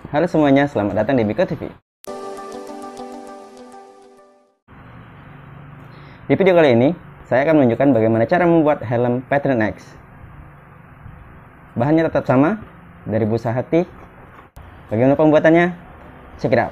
Halo semuanya, selamat datang di Biko TV. Di video kali ini, saya akan menunjukkan bagaimana cara membuat helm Patren X. Bahannya tetap sama, dari busa hati. Bagaimana pembuatannya? Check it out.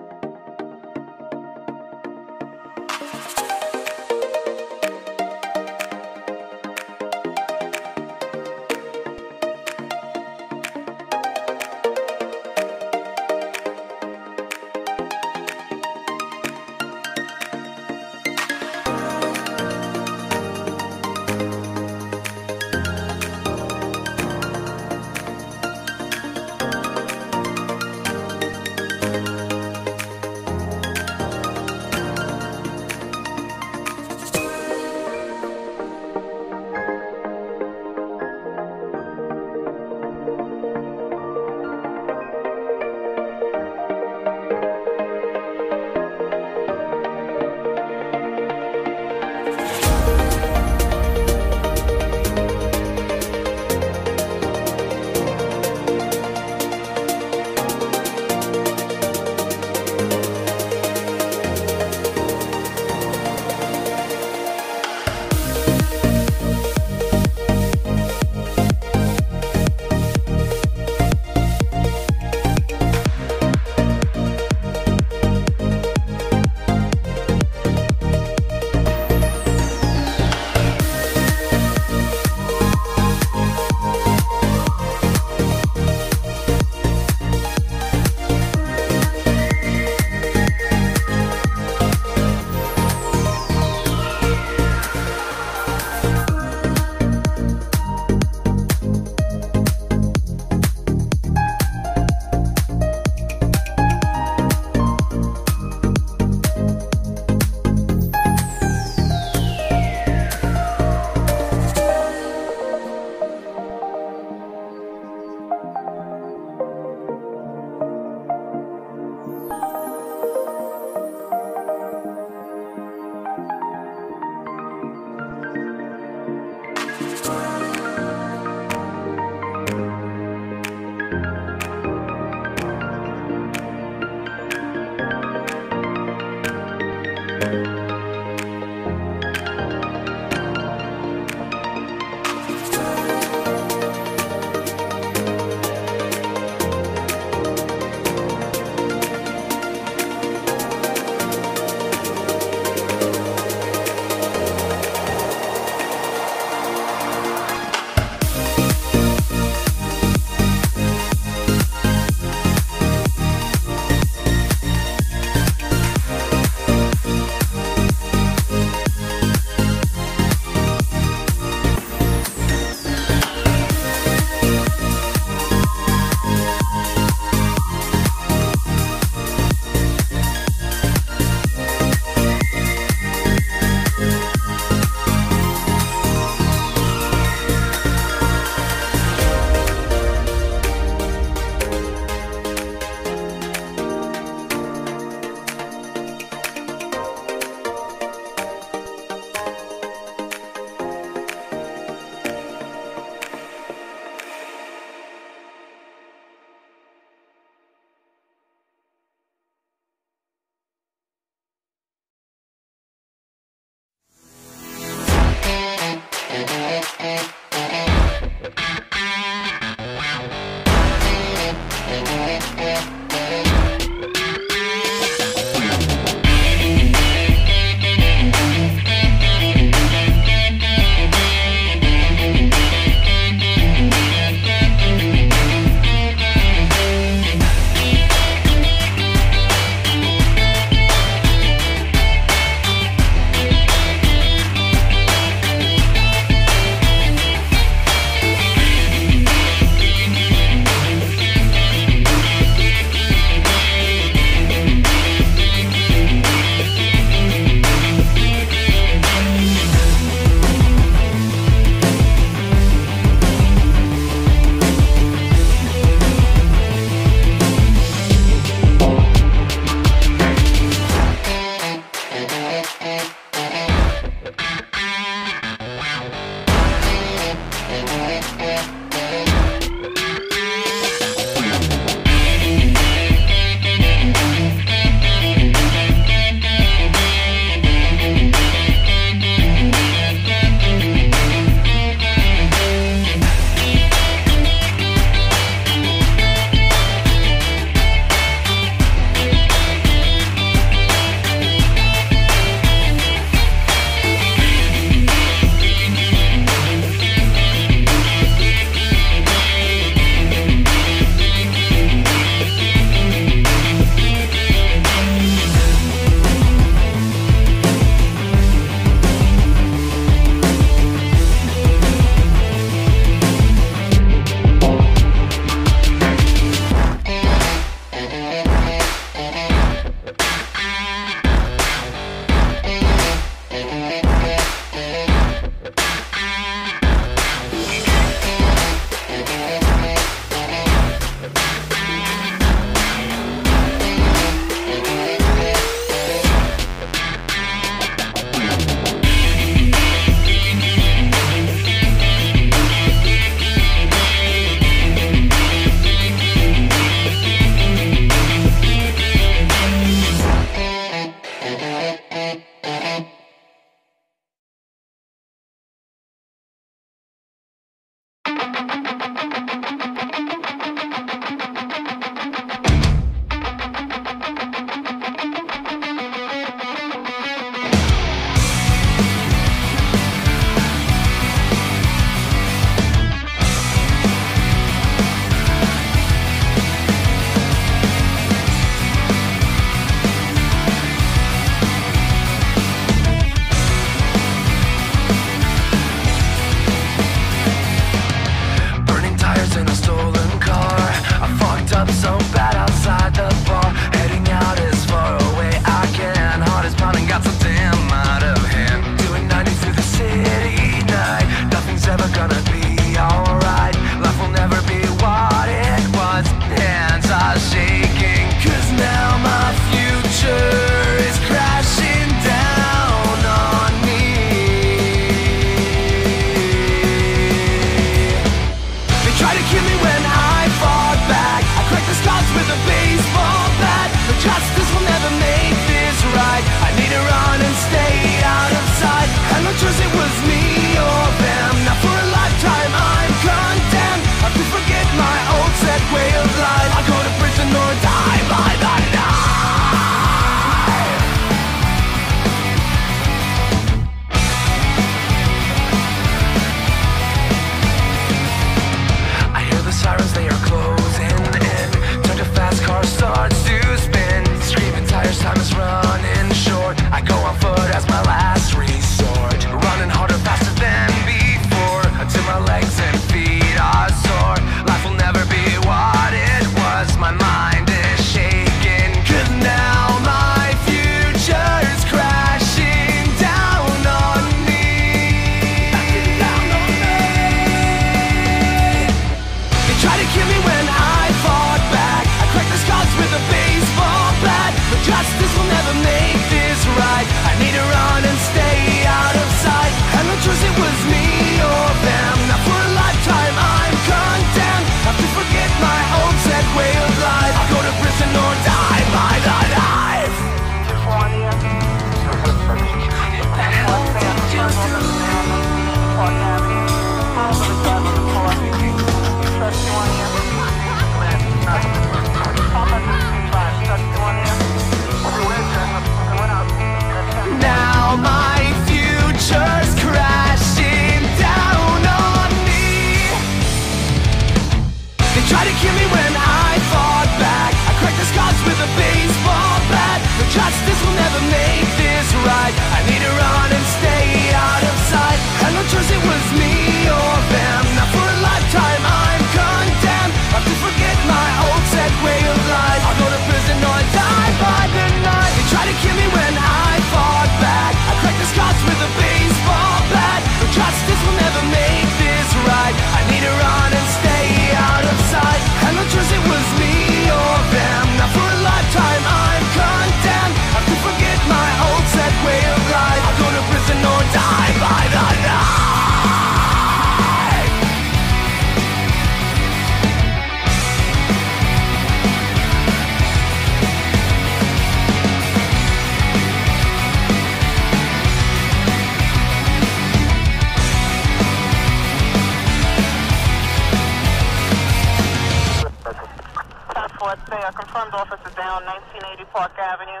let's say a confirmed officer down 1980 Park Avenue.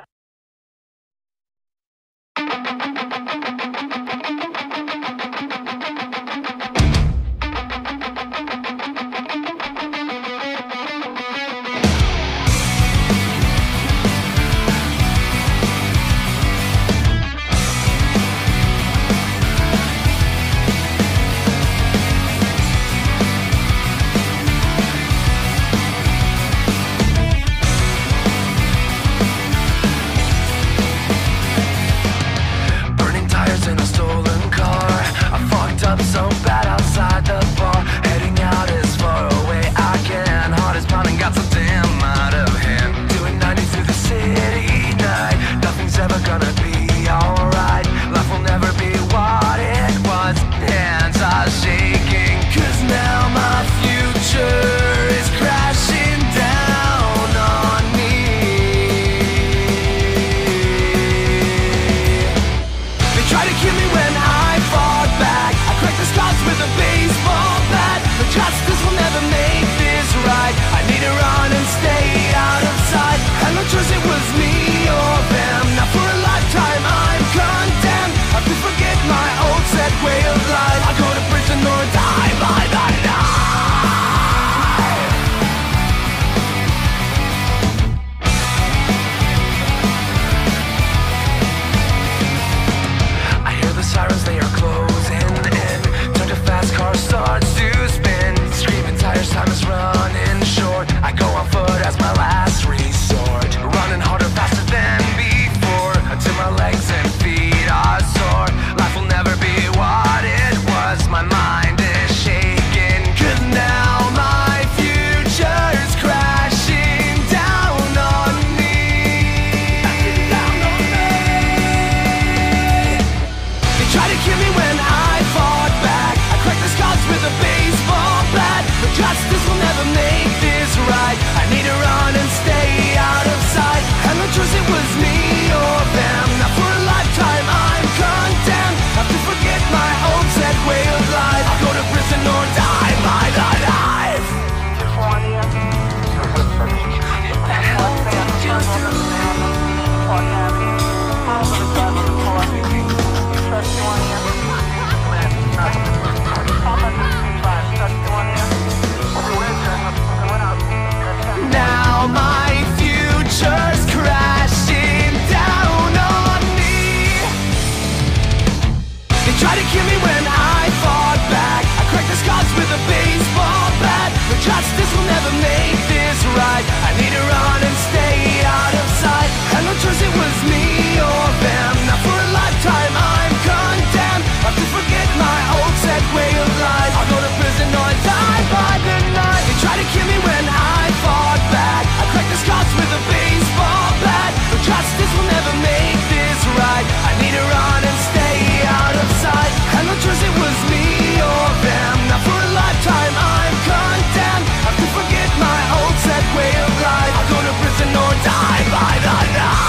So bad outside the bar, heading out as far away I can. Heart is pounding, got so damn out of hand. Doing 90 through the city night. Nothing's ever gonna be alright. Life will never be what it was. Hands are shaking, 'cause now my future is crashing down on me. They try to kill me when I fought back. Crack the scars with a baseball bat. But justice will never make this right. I need to run and stay out of sight. Had no choice, it was me or them. Now for a lifetime I'm condemned. I have to forget my old set way of life. I go to prison or die by the night. I hear the sirens, they are closing in. Fast car starts to spin. Screaming tires, time is running short. I go on foot as my last resort. Running harder, faster than before, until my legs and feet are sore. Life will never be what it was. My mind is shaking, 'cause now my future's crashing down on me. They try to kill me when I fought back. Crack the scars with a baseball bat. But justice will never make this right. I need to run and stay out of sight. Had no choice, it was me or them. Now for a lifetime I'm condemned. Have to forget my old set way of life. I'll go to prison or die by the knife. Now my future's crashing down on me. They try to kill me when I fought back. I cracked the scars with a baseball bat. But justice will never make this right. I need to run and stay out of sight. Had no choice, it was me or them. Now for a lifetime I'm condemned. Have to forget my old set way of life. I'll go to prison or die by the night. They try to kill me when I fought back. I cracked the scars with a baseball bat. But justice will never make this right. I need to run and stay out of sight. Had no choice, it was me or them. Now for a lifetime I'm condemned. Have to forget my old set way of life. I'll go to prison or die by the night.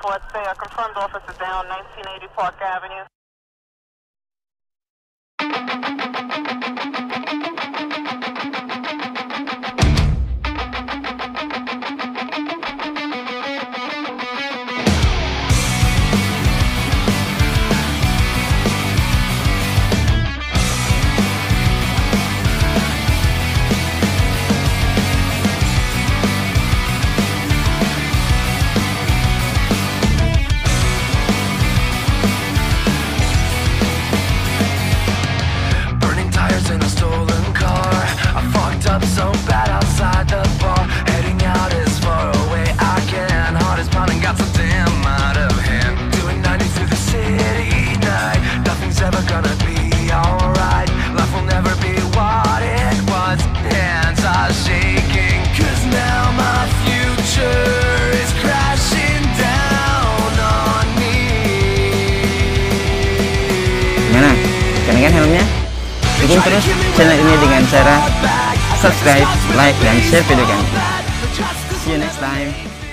Let's say a confirmed officer down 1980 Park Avenue. Burning tires in a terus channel ini dengan cara subscribe, like, dan share video kami. See you next time.